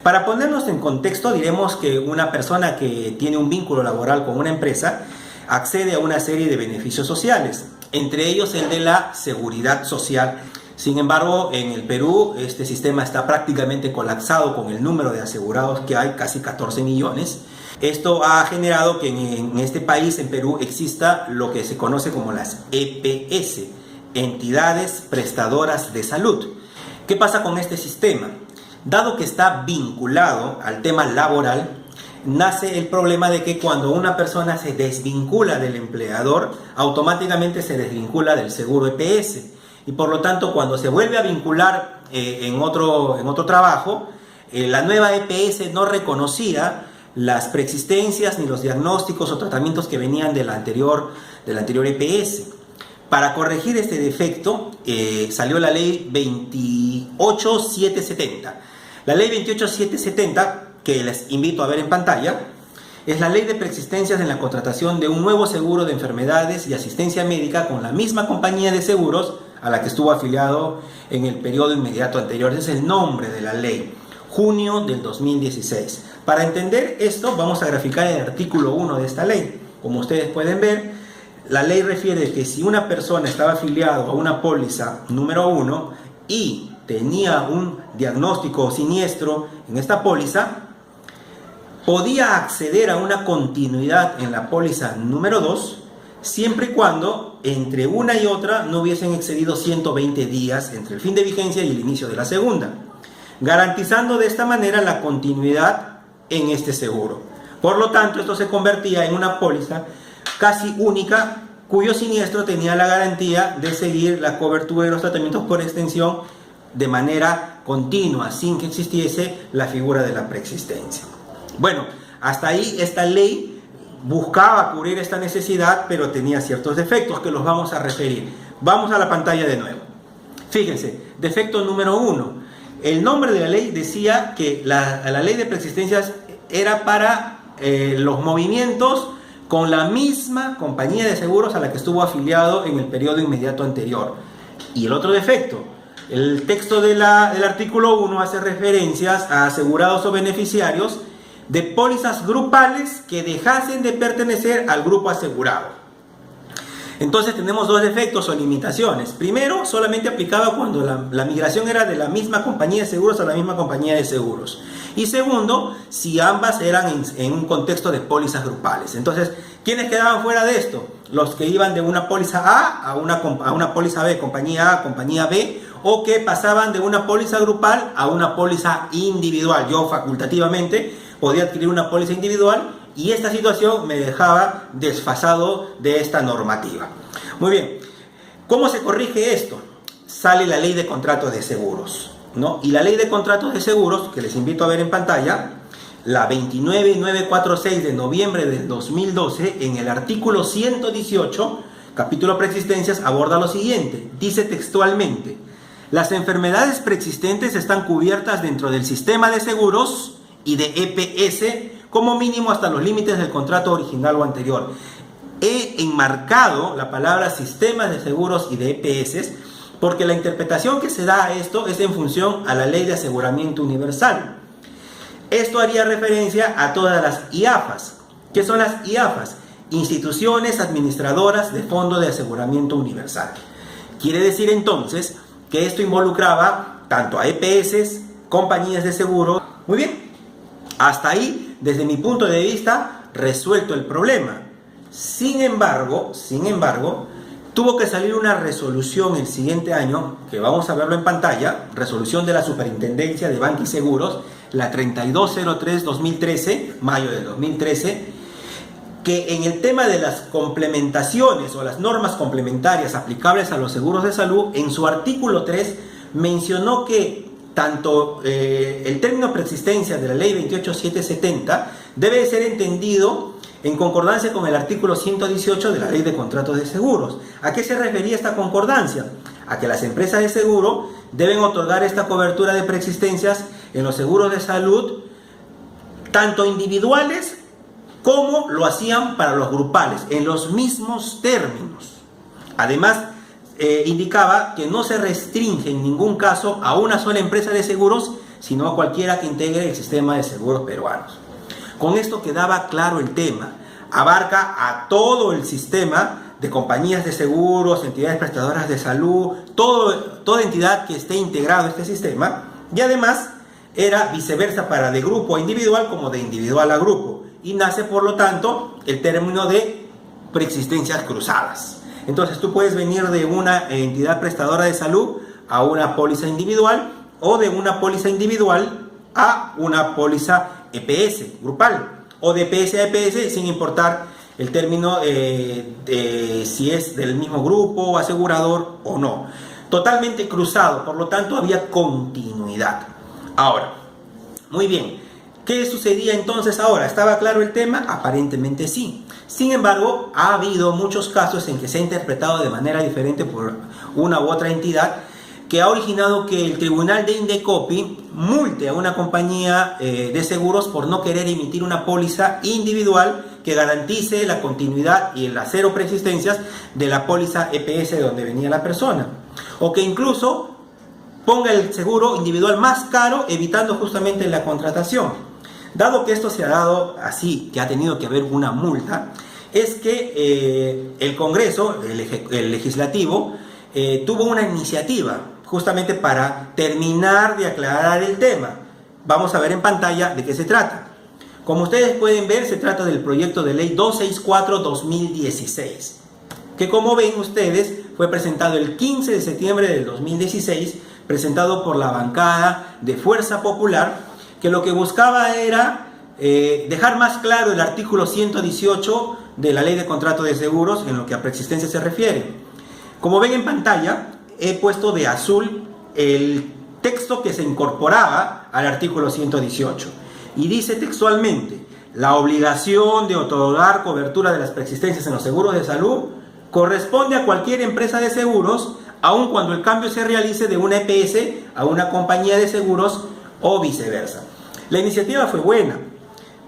Para ponernos en contexto, diremos que una persona que tiene un vínculo laboral con una empresa accede a una serie de beneficios sociales, entre ellos el de la seguridad social. Sin embargo, en el Perú este sistema está prácticamente colapsado con el número de asegurados que hay, casi 14 millones. Esto ha generado que en este país, en Perú, exista lo que se conoce como las EPS, entidades prestadoras de salud. ¿Qué pasa con este sistema? Dado que está vinculado al tema laboral, nace el problema de que cuando una persona se desvincula del empleador, automáticamente se desvincula del seguro EPS. Y por lo tanto, cuando se vuelve a vincular en otro trabajo, la nueva EPS no reconocía las preexistencias ni los diagnósticos o tratamientos que venían de la anterior EPS. Para corregir este defecto, salió la ley 28770. La ley 28770, que les invito a ver en pantalla, es la ley de preexistencias en la contratación de un nuevo seguro de enfermedades y asistencia médica con la misma compañía de seguros a la que estuvo afiliado en el periodo inmediato anterior. Ese es el nombre de la ley, junio del 2016. Para entender esto, vamos a graficar el artículo 1 de esta ley. Como ustedes pueden ver, la ley refiere que si una persona estaba afiliado a una póliza número 1 y tenía un diagnóstico siniestro en esta póliza, podía acceder a una continuidad en la póliza número 2, siempre y cuando entre una y otra no hubiesen excedido 120 días entre el fin de vigencia y el inicio de la segunda, garantizando de esta manera la continuidad en este seguro. Por lo tanto, esto se convertía en una póliza casi única, cuyo siniestro tenía la garantía de seguir la cobertura de los tratamientos por extensión de manera continua, sin que existiese la figura de la preexistencia. Bueno, hasta ahí esta ley buscaba cubrir esta necesidad, pero tenía ciertos defectos que los vamos a referir. Vamos a la pantalla de nuevo. Fíjense, defecto número 1. El nombre de la ley decía que la ley de preexistencias era para los movimientos con la misma compañía de seguros a la que estuvo afiliado en el periodo inmediato anterior. Y el otro defecto, el texto del artículo 1 hace referencias a asegurados o beneficiarios de pólizas grupales que dejasen de pertenecer al grupo asegurado. Entonces tenemos dos defectos o limitaciones. Primero, solamente aplicaba cuando la migración era de la misma compañía de seguros a la misma compañía de seguros. Y segundo, si ambas eran en un contexto de pólizas grupales. Entonces, ¿quiénes quedaban fuera de esto? Los que iban de una póliza A a una póliza B, compañía A, compañía B, o que pasaban de una póliza grupal a una póliza individual. Yo facultativamente podía adquirir una póliza individual y esta situación me dejaba desfasado de esta normativa. Muy bien, ¿cómo se corrige esto? Sale la ley de contratos de seguros, ¿no? Y la ley de contratos de seguros, que les invito a ver en pantalla, la 29946 de noviembre del 2012, en el artículo 118, capítulo preexistencias, aborda lo siguiente. Dice textualmente: las enfermedades preexistentes están cubiertas dentro del sistema de seguros y de EPS como mínimo hasta los límites del contrato original o anterior. He enmarcado la palabra sistemas de seguros y de EPS porque la interpretación que se da a esto es en función a la Ley de Aseguramiento Universal. Esto haría referencia a todas las IAFAs. ¿Qué son las IAFAs? Instituciones administradoras de Fondo de Aseguramiento Universal. Quiere decir entonces que esto involucraba tanto a EPS, compañías de seguro. Muy bien, hasta ahí, desde mi punto de vista, resuelto el problema. Sin embargo, tuvo que salir una resolución el siguiente año, que vamos a verlo en pantalla, resolución de la Superintendencia de Banca y Seguros, la 3203-2013, mayo del 2013, que en el tema de las complementaciones o las normas complementarias aplicables a los seguros de salud, en su artículo 3 mencionó que tanto el término preexistencia de la ley 28770 debe ser entendido en concordancia con el artículo 118 de la ley de contratos de seguros. ¿A qué se refería esta concordancia? A que las empresas de seguro deben otorgar esta cobertura de preexistencias en los seguros de salud, tanto individuales como lo hacían para los grupales, en los mismos términos. Además, indicaba que no se restringe en ningún caso a una sola empresa de seguros, sino a cualquiera que integre el sistema de seguros peruanos. Con esto quedaba claro el tema. Abarca a todo el sistema de compañías de seguros, entidades prestadoras de salud, toda entidad que esté integrado a este sistema, y además era viceversa para de grupo a individual como de individual a grupo, y nace por lo tanto el término de preexistencias cruzadas. Entonces tú puedes venir de una entidad prestadora de salud a una póliza individual, o de una póliza individual a una póliza EPS grupal, o de EPS a EPS, sin importar el término si es del mismo grupo asegurador o no. Totalmente cruzado, por lo tanto había continuidad. Ahora, muy bien, ¿qué sucedía entonces ahora? ¿Estaba claro el tema? Aparentemente sí. Sin embargo, ha habido muchos casos en que se ha interpretado de manera diferente por una u otra entidad, que ha originado que el tribunal de Indecopi multe a una compañía de seguros por no querer emitir una póliza individual que garantice la continuidad y las cero preexistencias de la póliza EPS de donde venía la persona, o que incluso ponga el seguro individual más caro, evitando justamente la contratación. Dado que esto se ha dado así, que ha tenido que haber una multa, es que el Congreso, el legislativo, tuvo una iniciativa justamente para terminar de aclarar el tema. Vamos a ver en pantalla de qué se trata. Como ustedes pueden ver, se trata del proyecto de ley 264-2016, que como ven ustedes, fue presentado el 15 de septiembre del 2016, presentado por la bancada de Fuerza Popular, que lo que buscaba era dejar más claro el artículo 118 de la Ley de Contrato de Seguros en lo que a preexistencia se refiere. Como ven en pantalla, he puesto de azul el texto que se incorporaba al artículo 118 y dice textualmente: la obligación de otorgar cobertura de las preexistencias en los seguros de salud corresponde a cualquier empresa de seguros, aun cuando el cambio se realice de una EPS a una compañía de seguros o viceversa. La iniciativa fue buena.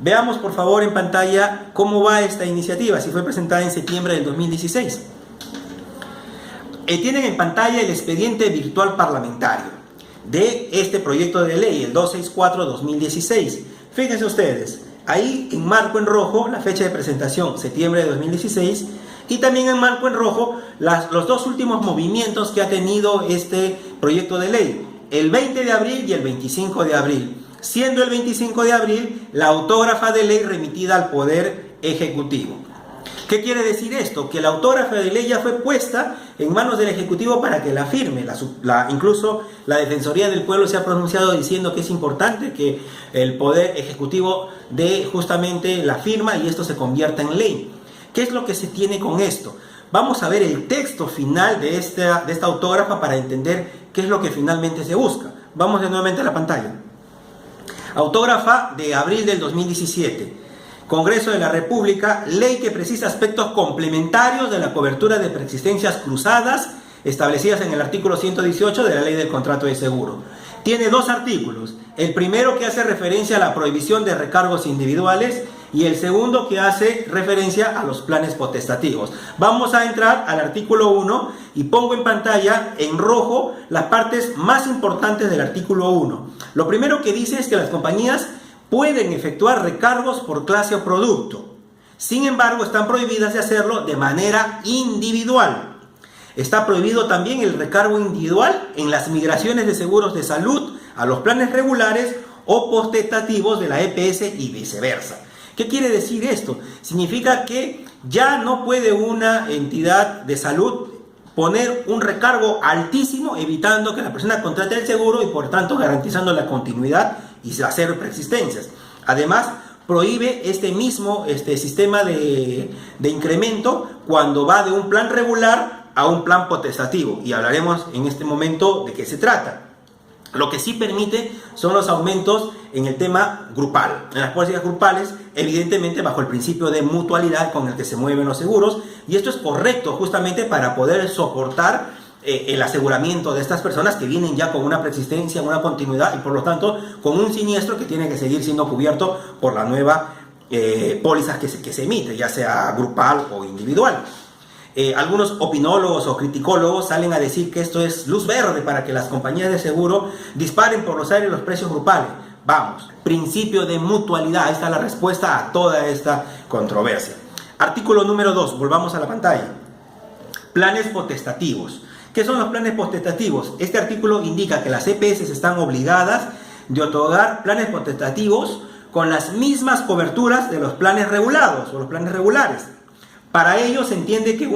Veamos por favor en pantalla cómo va esta iniciativa, si fue presentada en septiembre del 2016. Tienen en pantalla el expediente virtual parlamentario de este proyecto de ley, el 264-2016. Fíjense ustedes, ahí en marco en rojo la fecha de presentación, septiembre de 2016, y también en marco en rojo los dos últimos movimientos que ha tenido este proyecto de ley, el 20 de abril y el 25 de abril, siendo el 25 de abril la autógrafa de ley remitida al Poder Ejecutivo. ¿Qué quiere decir esto? Que la autógrafa de ley ya fue puesta en manos del Ejecutivo para que la firme. Incluso la Defensoría del Pueblo se ha pronunciado diciendo que es importante que el Poder Ejecutivo dé justamente la firma y esto se convierta en ley. ¿Qué es lo que se tiene con esto? Vamos a ver el texto final de esta autógrafa para entender qué es lo que finalmente se busca. Vamos de nuevamente a la pantalla. Autógrafa de abril del 2017. Congreso de la República, ley que precisa aspectos complementarios de la cobertura de preexistencias cruzadas establecidas en el artículo 118 de la Ley del Contrato de Seguro. Tiene dos artículos, el primero que hace referencia a la prohibición de recargos individuales y el segundo que hace referencia a los planes potestativos. Vamos a entrar al artículo 1 y pongo en pantalla en rojo las partes más importantes del artículo 1. Lo primero que dice es que las compañías pueden efectuar recargos por clase o producto. Sin embargo, están prohibidas de hacerlo de manera individual. Está prohibido también el recargo individual en las migraciones de seguros de salud a los planes regulares o potestativos de la EPS y viceversa. ¿Qué quiere decir esto? Significa que ya no puede una entidad de salud poner un recargo altísimo, evitando que la persona contrate el seguro y por tanto garantizando la continuidad y hacer preexistencias. Además, prohíbe este mismo sistema de incremento cuando va de un plan regular a un plan potestativo, y hablaremos en este momento de qué se trata. Lo que sí permite son los aumentos en el tema grupal, en las pólizas grupales, evidentemente bajo el principio de mutualidad con el que se mueven los seguros, y esto es correcto justamente para poder soportar el aseguramiento de estas personas que vienen ya con una preexistencia, una continuidad y por lo tanto con un siniestro que tiene que seguir siendo cubierto por la nueva póliza que se emite, ya sea grupal o individual. Algunos opinólogos o criticólogos salen a decir que esto es luz verde para que las compañías de seguro disparen por los aires los precios grupales. Vamos, principio de mutualidad, ahí está la respuesta a toda esta controversia. Artículo número 2, volvamos a la pantalla. Planes potestativos. ¿Qué son los planes potestativos? Este artículo indica que las EPS están obligadas de otorgar planes potestativos con las mismas coberturas de los planes regulados o los planes regulares. Para ello se entiende que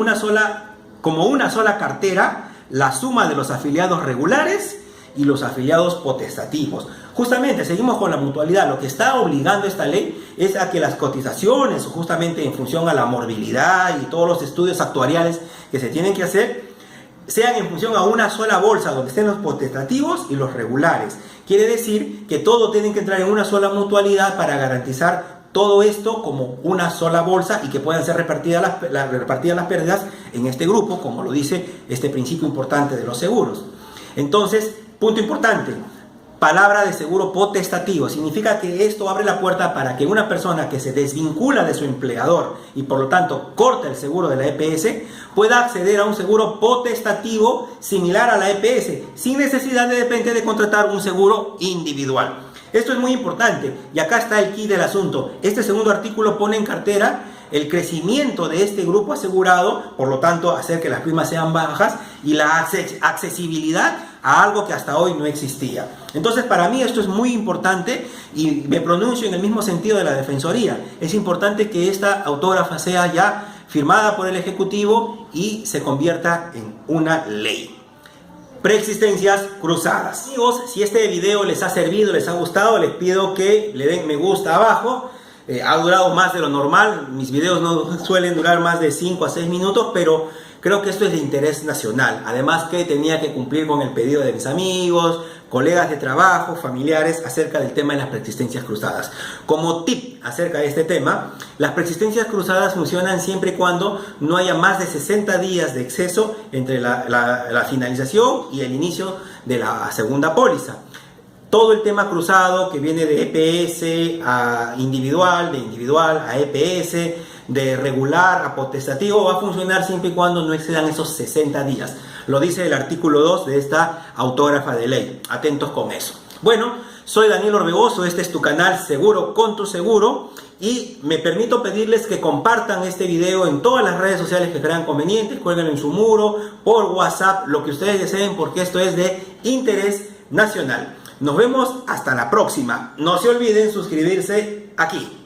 como una sola cartera, la suma de los afiliados regulares y los afiliados potestativos. Justamente, seguimos con la mutualidad. Lo que está obligando esta ley es a que las cotizaciones, justamente en función a la morbilidad y todos los estudios actuariales que se tienen que hacer, sean en función a una sola bolsa donde estén los potestativos y los regulares. Quiere decir que todo tiene que entrar en una sola mutualidad para garantizar todo esto como una sola bolsa y que puedan ser repartidas las pérdidas en este grupo, como lo dice este principio importante de los seguros. Entonces, punto importante, palabra de seguro potestativo. Significa que esto abre la puerta para que una persona que se desvincula de su empleador y por lo tanto corta el seguro de la EPS pueda acceder a un seguro potestativo similar a la EPS sin necesidad de repente de contratar un seguro individual. Esto es muy importante y acá está el quid del asunto. Este segundo artículo pone en cartera el crecimiento de este grupo asegurado, por lo tanto hacer que las primas sean bajas y la accesibilidad a algo que hasta hoy no existía. Entonces para mí esto es muy importante y me pronuncio en el mismo sentido de la Defensoría. Es importante que esta autógrafa sea ya firmada por el Ejecutivo y se convierta en una ley. Preexistencias cruzadas. Amigos, si este video les ha servido, les ha gustado, les pido que le den me gusta abajo. Ha durado más de lo normal, mis videos no suelen durar más de 5 a 6 minutos, pero creo que esto es de interés nacional. Además que tenía que cumplir con el pedido de mis amigos, colegas de trabajo, familiares, acerca del tema de las preexistencias cruzadas. Como tip acerca de este tema, las preexistencias cruzadas funcionan siempre y cuando no haya más de 60 días de exceso entre la finalización y el inicio de la segunda póliza. Todo el tema cruzado que viene de EPS a individual, de individual a EPS, de regular a potestativo, va a funcionar siempre y cuando no excedan esos 60 días. Lo dice el artículo 2 de esta autógrafa de ley. Atentos con eso. Bueno, soy Daniel Orbegoso, este es tu canal Seguro con tu Seguro y me permito pedirles que compartan este video en todas las redes sociales que crean convenientes, cuélguenlo en su muro, por WhatsApp, lo que ustedes deseen, porque esto es de interés nacional. Nos vemos hasta la próxima. No se olviden suscribirse aquí.